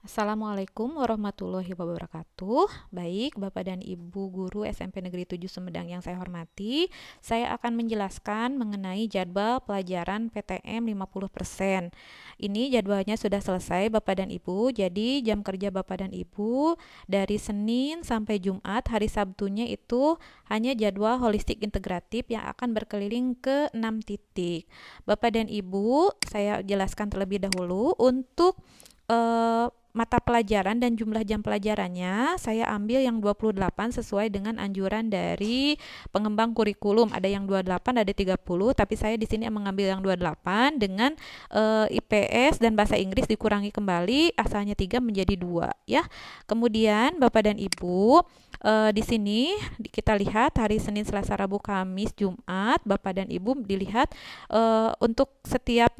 Assalamualaikum warahmatullahi wabarakatuh. Baik, Bapak dan Ibu guru SMP Negeri 7 Sumedang yang saya hormati, saya akan menjelaskan mengenai jadwal pelajaran PTM 50%. Ini jadwalnya sudah selesai Bapak dan Ibu. Jadi jam kerja Bapak dan Ibu dari Senin sampai Jumat, hari Sabtunya itu hanya jadwal holistik integratif yang akan berkeliling ke 6 titik. Bapak dan Ibu, saya jelaskan terlebih dahulu untuk mata pelajaran dan jumlah jam pelajarannya saya ambil yang 28 sesuai dengan anjuran dari pengembang kurikulum. Ada yang 28, ada 30, tapi saya di sini mengambil yang 28 dengan IPS dan bahasa Inggris dikurangi kembali, asalnya 3 menjadi 2 ya. Kemudian Bapak dan Ibu, di sini kita lihat hari Senin, Selasa, Rabu, Kamis, Jumat. Bapak dan Ibu dilihat untuk setiap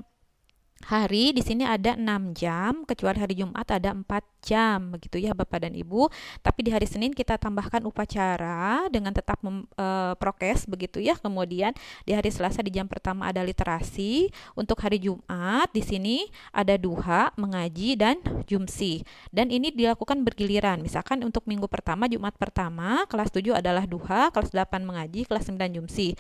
hari di sini ada 6 jam, kecuali hari Jumat ada 4 jam, begitu ya Bapak dan Ibu. Tapi di hari Senin kita tambahkan upacara dengan tetap prokes, begitu ya. Kemudian di hari Selasa di jam pertama ada literasi. Untuk hari Jumat di sini ada duha, mengaji, dan jumsi. Dan ini dilakukan bergiliran. Misalkan untuk minggu pertama, Jumat pertama, kelas 7 adalah duha, kelas 8 mengaji, kelas 9 jumsi.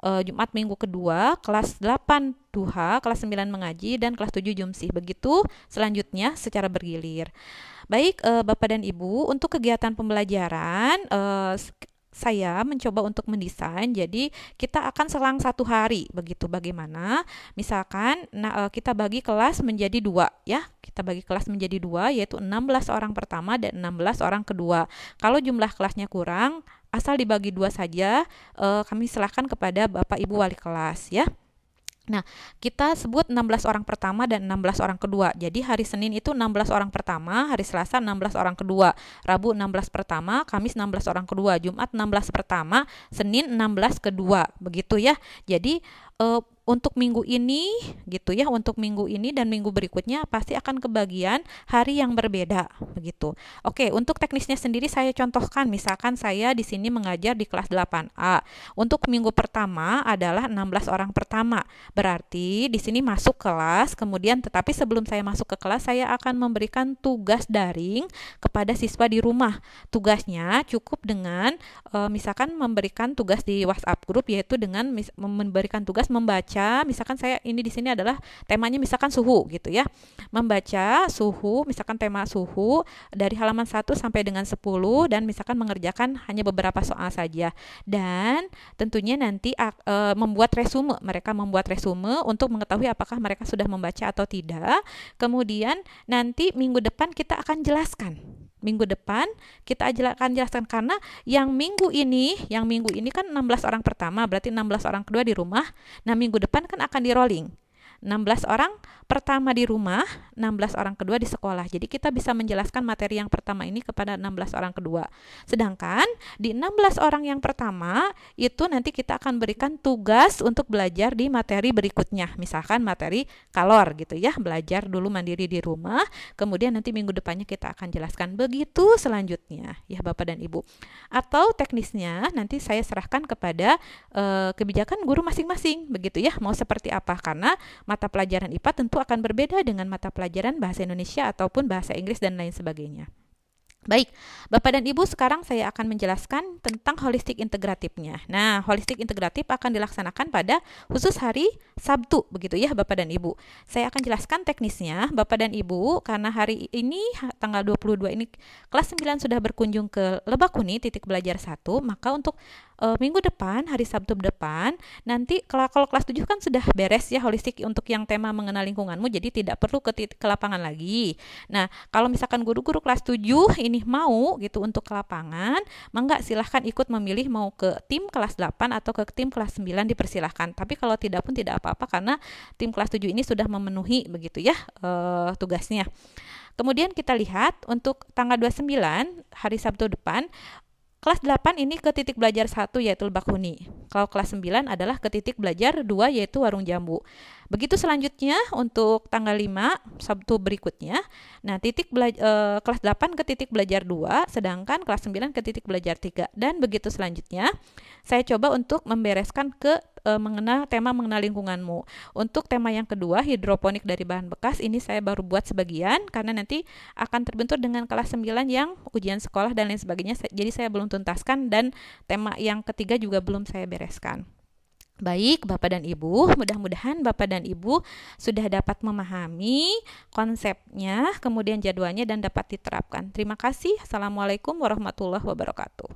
Jumat minggu kedua kelas 8 duha, kelas 9 mengaji, dan kelas 7 jumsih. Begitu selanjutnya secara bergilir. Baik, Bapak dan Ibu, untuk kegiatan pembelajaran saya mencoba untuk mendesain, jadi kita akan selang 1 hari, begitu. Bagaimana? Misalkan kita bagi kelas menjadi 2 ya, kita bagi kelas menjadi 2, yaitu 16 orang pertama dan 16 orang kedua. Kalau jumlah kelasnya kurang, asal dibagi 2 saja, kami serahkan kepada Bapak Ibu wali kelas ya. Nah, kita sebut 16 orang pertama dan 16 orang kedua. Jadi hari Senin itu 16 orang pertama, hari Selasa 16 orang kedua, Rabu 16 pertama, Kamis 16 orang kedua, Jumat 16 pertama, Senin 16 kedua, begitu ya. Jadi untuk minggu ini gitu ya, untuk minggu ini dan minggu berikutnya pasti akan kebagian hari yang berbeda, begitu. Oke, untuk teknisnya sendiri saya contohkan. Misalkan saya di sini mengajar di kelas 8A. Untuk minggu pertama adalah 16 orang pertama. Berarti di sini masuk kelas, kemudian tetapi sebelum saya masuk ke kelas saya akan memberikan tugas daring kepada siswa di rumah. Tugasnya cukup dengan misalkan memberikan tugas di WhatsApp grup, yaitu dengan memberikan tugas membaca. Misalkan saya ini di sini adalah temanya misalkan suhu gitu ya. Membaca suhu, misalkan tema suhu dari halaman 1 sampai dengan 10, dan misalkan mengerjakan hanya beberapa soal saja. Dan tentunya nanti membuat resume. Mereka membuat resume untuk mengetahui apakah mereka sudah membaca atau tidak. Kemudian nanti minggu depan kita akan jelaskan. Minggu depan kita akan jelaskan, karena yang minggu ini kan 16 orang pertama, berarti 16 orang kedua di rumah. Nah, minggu depan kan akan di rolling. 16 orang pertama di rumah, 16 orang kedua di sekolah. Jadi kita bisa menjelaskan materi yang pertama ini kepada 16 orang kedua. Sedangkan di 16 orang yang pertama itu nanti kita akan berikan tugas untuk belajar di materi berikutnya. Misalkan materi kalor gitu ya, belajar dulu mandiri di rumah, kemudian nanti minggu depannya kita akan jelaskan. Begitu selanjutnya ya Bapak dan Ibu. Atau teknisnya nanti saya serahkan kepada kebijakan guru masing-masing, begitu ya, mau seperti apa, karena mata pelajaran IPA tentu akan berbeda dengan mata pelajaran bahasa Indonesia ataupun bahasa Inggris dan lain sebagainya. Baik, Bapak dan Ibu, sekarang saya akan menjelaskan tentang holistik integratifnya. Nah, holistik integratif akan dilaksanakan pada khusus hari Sabtu, begitu ya Bapak dan Ibu. Saya akan jelaskan teknisnya, Bapak dan Ibu, karena hari ini tanggal 22 ini kelas 9 sudah berkunjung ke Lebakuni titik belajar 1, maka untuk minggu depan, hari Sabtu depan, nanti kalau kelas 7 kan sudah beres ya holistik untuk yang tema mengenal lingkunganmu, jadi tidak perlu ke lapangan lagi. Nah, kalau misalkan guru-guru kelas 7 ini mau gitu untuk ke lapangan, mangga silahkan ikut memilih mau ke tim kelas 8 atau ke tim kelas 9, dipersilahkan. Tapi kalau tidak pun tidak apa-apa, karena tim kelas 7 ini sudah memenuhi begitu ya tugasnya. Kemudian kita lihat untuk tanggal 29 hari Sabtu depan, kelas 8 ini ke titik belajar 1 yaitu Lebak Huni. Kalau kelas 9 adalah ke titik belajar 2 yaitu Warung Jambu. Begitu selanjutnya untuk tanggal 5 Sabtu berikutnya. Nah, kelas 8 ke titik belajar 2, sedangkan kelas 9 ke titik belajar 3. Dan begitu selanjutnya, saya coba untuk membereskan ke tema mengenal lingkunganmu. Untuk tema yang kedua, hidroponik dari bahan bekas, ini saya baru buat sebagian karena nanti akan terbentur dengan kelas 9 yang ujian sekolah dan lain sebagainya. Jadi saya belum tuntaskan dan tema yang ketiga juga belum saya bereskan. Baik, Bapak dan Ibu, mudah-mudahan Bapak dan Ibu sudah dapat memahami konsepnya, kemudian jadwalnya dan dapat diterapkan. Terima kasih. Assalamualaikum warahmatullahi wabarakatuh.